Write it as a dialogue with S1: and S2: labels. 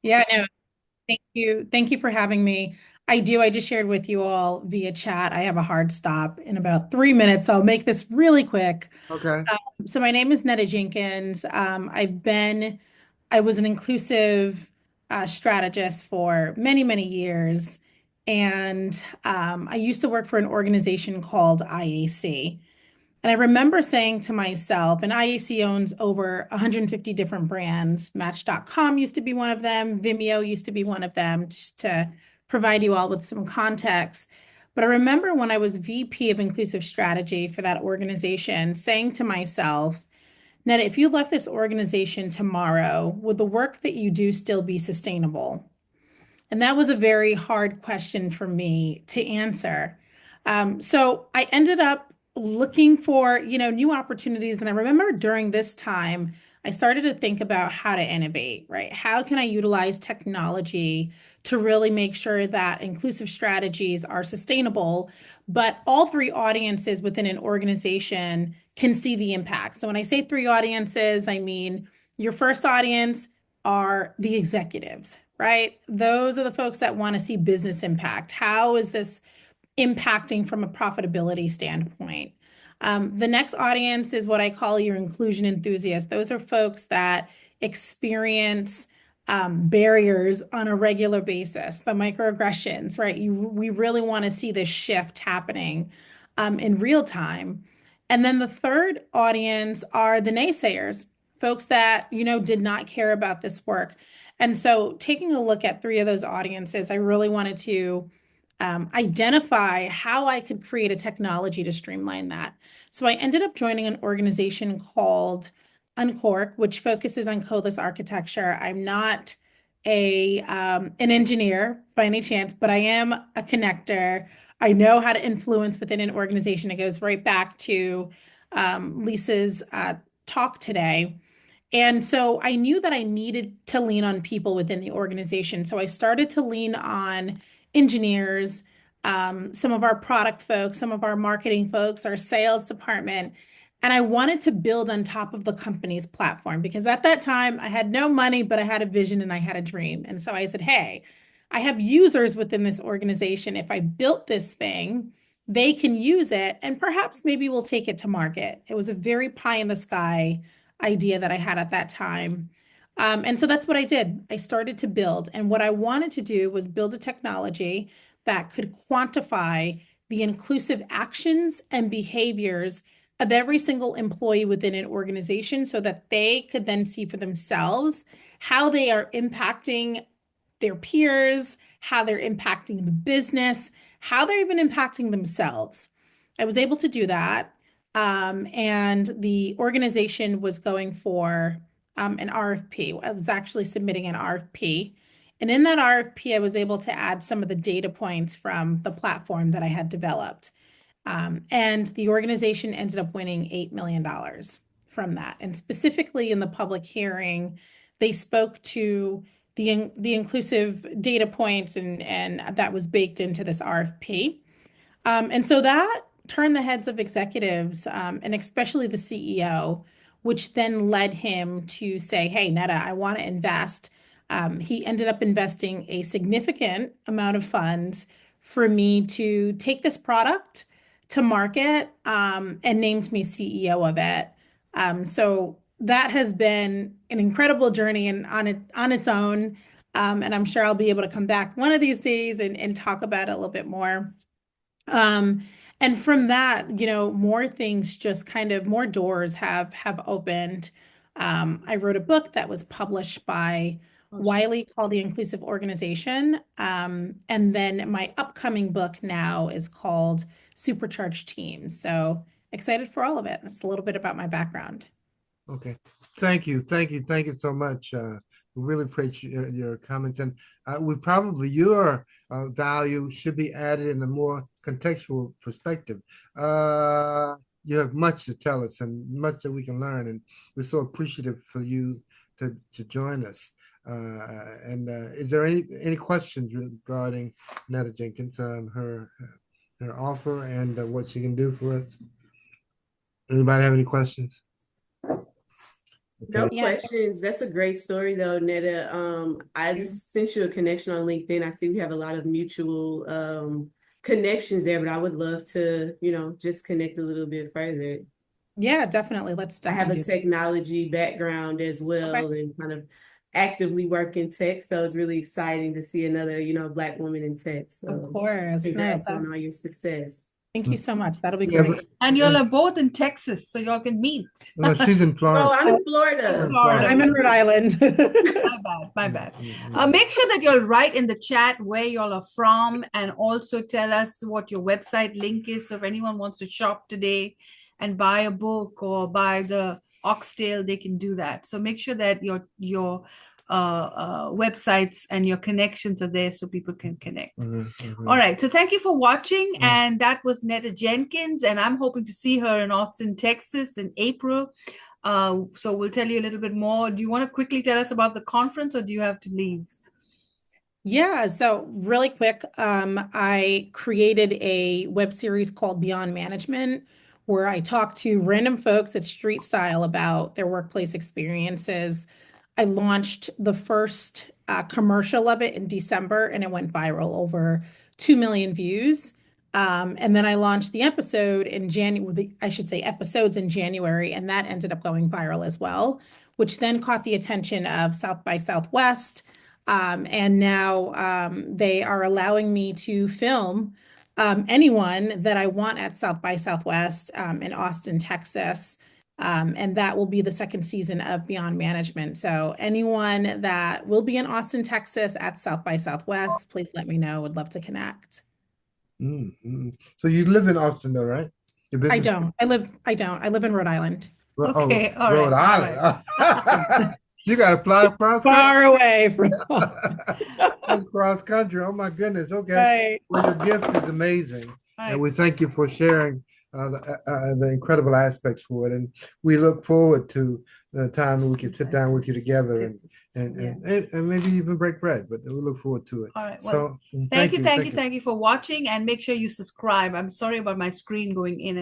S1: Yeah, no, thank you. Thank you for having me. I do. I just shared with you all via chat. I have a hard stop in about 3 minutes. So I'll make this really quick.
S2: Okay.
S1: So my name is Netta Jenkins. I was an inclusive strategist for many, many years. And I used to work for an organization called IAC. And I remember saying to myself, and IAC owns over 150 different brands. Match.com used to be one of them, Vimeo used to be one of them, just to provide you all with some context. But I remember when I was VP of Inclusive Strategy for that organization, saying to myself, Netta, if you left this organization tomorrow, would the work that you do still be sustainable? And that was a very hard question for me to answer. So I ended up looking for, new opportunities. And I remember during this time, I started to think about how to innovate, right? How can I utilize technology to really make sure that inclusive strategies are sustainable, but all three audiences within an organization can see the impact. So when I say three audiences, I mean your first audience are the executives, right? Those are the folks that want to see business impact. How is this impacting from a profitability standpoint? The next audience is what I call your inclusion enthusiasts. Those are folks that experience barriers on a regular basis, the microaggressions, right? We really want to see this shift happening in real time. And then the third audience are the naysayers, folks that, did not care about this work. And so taking a look at three of those audiences, I really wanted to identify how I could create a technology to streamline that. So I ended up joining an organization called Uncork, which focuses on codeless architecture. I'm not an engineer by any chance, but I am a connector. I know how to influence within an organization. It goes right back to Lisa's talk today. And so I knew that I needed to lean on people within the organization. So I started to lean on engineers, some of our product folks, some of our marketing folks, our sales department. And I wanted to build on top of the company's platform because at that time I had no money, but I had a vision and I had a dream. And so I said, hey, I have users within this organization. If I built this thing, they can use it and perhaps maybe we'll take it to market. It was a very pie in the sky idea that I had at that time. And so that's what I did. I started to build. And what I wanted to do was build a technology that could quantify the inclusive actions and behaviors of every single employee within an organization so that they could then see for themselves how they are impacting their peers, how they're impacting the business, how they're even impacting themselves. I was able to do that. And the organization was going for an RFP. I was actually submitting an RFP. And in that RFP, I was able to add some of the data points from the platform that I had developed. And the organization ended up winning $8 million from that. And specifically in the public hearing, they spoke to the inclusive data points and that was baked into this RFP. And so that turned the heads of executives, and especially the CEO, which then led him to say, hey, Netta, I want to invest. He ended up investing a significant amount of funds for me to take this product to market, and named me CEO of it. So that has been an incredible journey and on its own. And I'm sure I'll be able to come back one of these days and talk about it a little bit more. Um, and from that, more things just kind of more doors have opened. I wrote a book that was published by Wiley called The Inclusive Organization. And then my upcoming book now is called Supercharged Teams. So excited for all of it. That's a little bit about my background.
S2: Okay. Thank you so much. We really appreciate your comments, and we probably your value should be added in a more contextual perspective. You have much to tell us and much that we can learn, and we're so appreciative for you to join us. And is there any questions regarding Netta Jenkins, her offer, and what she can do for us? Anybody have any questions? Okay.
S3: No
S1: Yeah.
S3: questions. That's a great story though, Netta. I
S1: Yeah.
S3: just sent you a connection on LinkedIn. I see we have a lot of mutual connections there, but I would love to, just connect a little bit further.
S1: Yeah, definitely. Let's
S3: I have
S1: definitely
S3: a
S1: do that.
S3: technology background as
S1: Okay.
S3: well and kind of actively work in tech. So it's really exciting to see another, Black woman in tech.
S1: Of
S3: So
S1: course. No,
S3: congrats on all your success.
S1: thank you so much. That'll be
S2: Yeah, but
S1: great.
S4: And y'all are both in Texas, so y'all can meet.
S2: no, she's in
S3: Oh,
S2: Florida.
S3: I'm
S1: Oh,
S3: in
S2: We're
S3: Florida.
S2: in
S4: Florida.
S1: I'm
S2: Florida.
S1: in Rhode Island.
S4: My bad, my bad.
S2: Mm.
S4: Make sure that you'll write in the chat where y'all are from and also tell us what your website link is. So if anyone wants to shop today and buy a book or buy the oxtail, they can do that. So make sure that your websites and your connections are there so people can connect. All right. So thank you for watching. And that was Netta Jenkins. And I'm hoping to see her in Austin, Texas in April. So we'll tell you a little bit more. Do you want to quickly tell us about the conference or do you have to leave?
S1: Yeah, so really quick, I created a web series called Beyond Management, where I talk to random folks at Street Style about their workplace experiences. I launched the first commercial of it in December, and it went viral, over 2 million views. And then I launched the episode in January, I should say episodes in January, and that ended up going viral as well, which then caught the attention of South by Southwest. And now they are allowing me to film anyone that I want at South by Southwest in Austin, Texas. And that will be the second season of Beyond Management. So anyone that will be in Austin, Texas at South by Southwest, please let me know. Would love to connect.
S2: So you live in Austin though, right? Your
S1: I
S2: business?
S1: don't. I live in Rhode Island.
S4: Okay, all
S2: Rhode
S4: right, all
S2: Island. You got to fly across country.
S1: Far away from Austin.
S2: That's cross country. Oh my goodness. Okay.
S1: Right.
S2: Well, your gift is amazing,
S4: right.
S2: and we thank you for sharing the incredible aspects for it. And we look forward to the time when we can sit down with you together and maybe even break bread. But we look forward to it.
S4: All right. Well,
S2: So
S4: thank you for watching, and make sure you subscribe. I'm sorry about my screen going in and